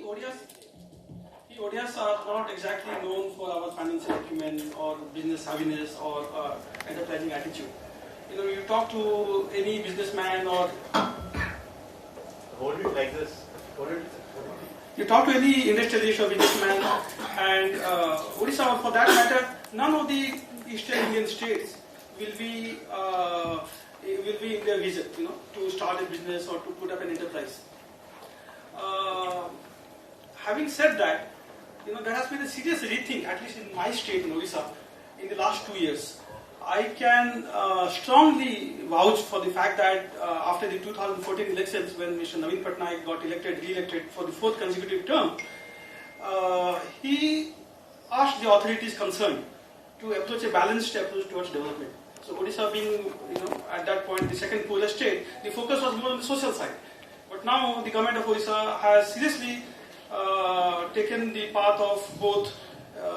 ODIs are not exactly known for our financial acumen or business savviness or enterprising attitude. You talk to any businessman or hold it like this. You talk to any industrialist or businessman, and Odisha, or for that matter, none of the Eastern Indian states will be in their vision, to start a business or to put up an enterprise. Having said that, there has been a serious rethink, at least in my state, in Odisha, in the last 2 years. I can strongly vouch for the fact that after the 2014 elections, when Mr. Naveen Patnaik got re-elected for the 4th consecutive term, he asked the authorities concerned to approach a balanced approach towards development. So Odisha being, at that point, the second poorest state, the focus was more on the social side. But now the government of Odisha has seriously taken the path of both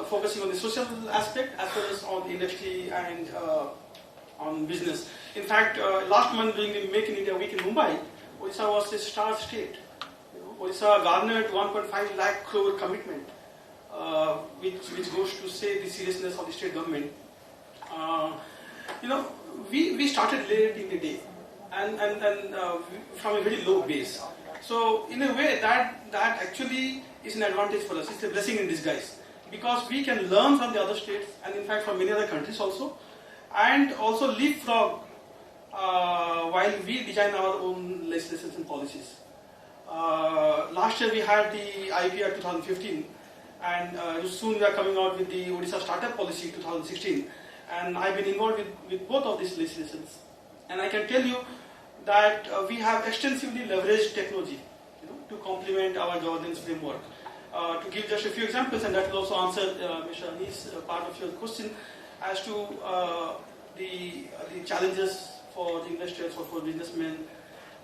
focusing on the social aspect as well as on industry and on business. In fact, last month during the Make in India Week in Mumbai, Odisha was a star state. Odisha garnered 1.5 lakh crore commitment, which goes to say the seriousness of the state government. We started late in the day and from a very low base. So in a way that actually is an advantage for us. It's a blessing in disguise, because we can learn from the other states and in fact from many other countries also, and also leapfrog while we design our own legislations and policies. Last year we had the IPR 2015, and soon we are coming out with the Odisha Startup Policy 2016, and I've been involved with both of these legislations, and I can tell you that we have extensively leveraged technology to complement our governance framework. To give just a few examples, and that will also answer Mr. Ani's part of your question as to the challenges for the investors or for businessmen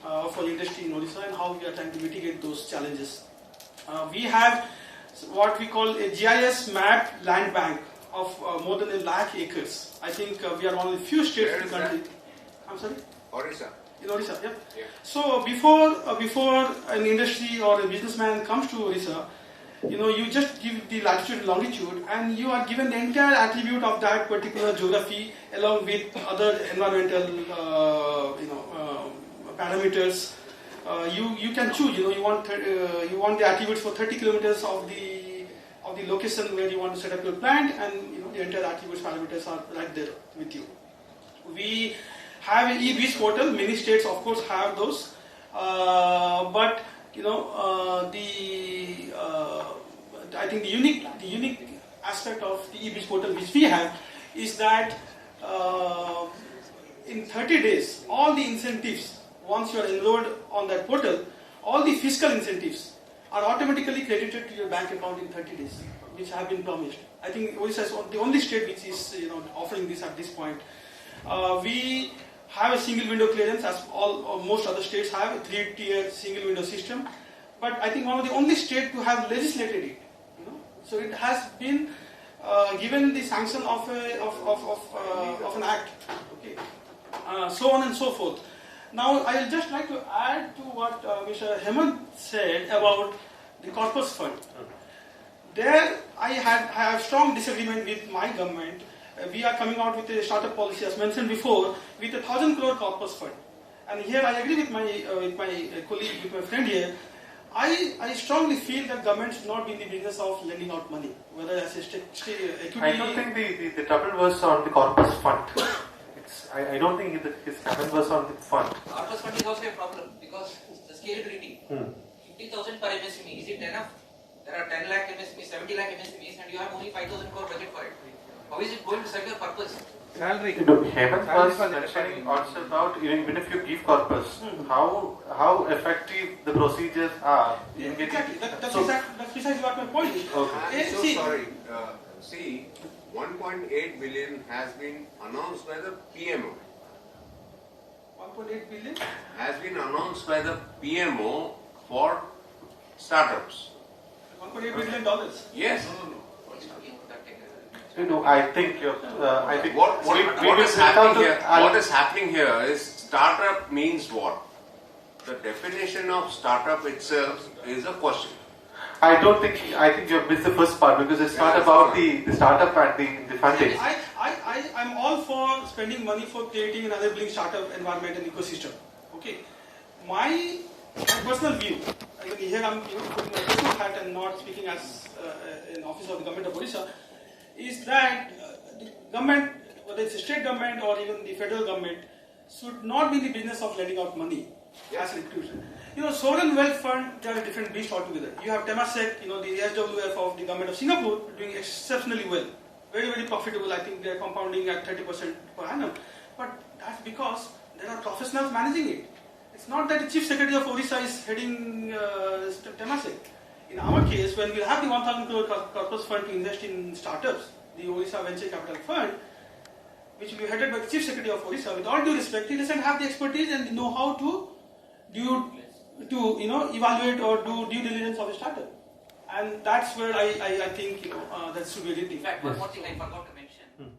or for the industry in Odisha, and how we are trying to mitigate those challenges. We have what we call a GIS map land bank of more than 1 lakh acres. I think we are one of the few states in the country. I'm sorry? Odisha. In Odisha, yeah. So before an industry or a businessman comes to Odisha, you just give the latitude and longitude, and you are given the entire attribute of that particular geography along with other environmental, parameters. You can choose. You want the attributes for 30 kilometers of the location where you want to set up your plant, and the entire attributes parameters are right there with you. We have an e-beach portal. Many states, of course, have those, but I think the unique aspect of the e-beach portal which we have is that in 30 days, all the incentives, once you are enrolled on that portal, all the fiscal incentives are automatically credited to your bank account in 30 days, which have been promised. I think Odisha is the only state which is offering this at this point. We have a single window clearance, as most other states have a 3-tier single window system. But I think one of the only states to have legislated it. So it has been given the sanction of an act. Okay. So on and so forth. Now I will just like to add to what Mr. Hemant said about the corpus fund. There I have strong disagreement with my government. We are coming out with a startup policy, as mentioned before, with 1,000 crore corpus fund. And here I agree with my colleague, with my friend here. I strongly feel that government should not be in the business of lending out money, whether as a equity. I don't think the trouble was on the corpus fund. I don't think his comment was on the fund. Corpus fund is also a problem because the scalability. 50,000 per MSME, is it enough? There are 10 lakh MSMEs, 70 lakh MSMEs, and you have only 5,000 crore budget for it. How is it going to serve your purpose? Salary. Hemant was mentioning also about even if you give corpus, how effective the procedures are in getting. Exactly. That's precisely what my point is. Okay. So sorry. See, 1.8 billion has been announced by the PMO. 1.8 billion has been announced by the PMO for startups. $1.8 billion. Yes. I think what is happening here? What is happening here is startup means what? The definition of startup itself is a question. I think you have missed the first part because it's not about the startup and the funding. I'm all for spending money for creating and enabling startup environment and ecosystem. Okay, my personal view, and here I'm putting my personal hat and not speaking as an officer of the government of Odisha, is that the government, whether it's a state government or even the federal government, should not be in the business of lending out money as an institution. Sovereign wealth fund, they are a different beast altogether. You have Temasek, the SWF of the government of Singapore, doing exceptionally well. Very, very profitable. I think they are compounding at 30% per annum. But that's because there are professionals managing it. It's not that the Chief Secretary of Odisha is heading Temasek. In our case, when we have the 1,000 crore corpus fund to invest in startups, the Odisha Venture Capital Fund, which will be headed by the Chief Secretary of Odisha, with all due respect, he doesn't have the expertise and the know-how to evaluate or do due diligence of a startup. And that's where I think that should be a In fact, one more thing I forgot to mention.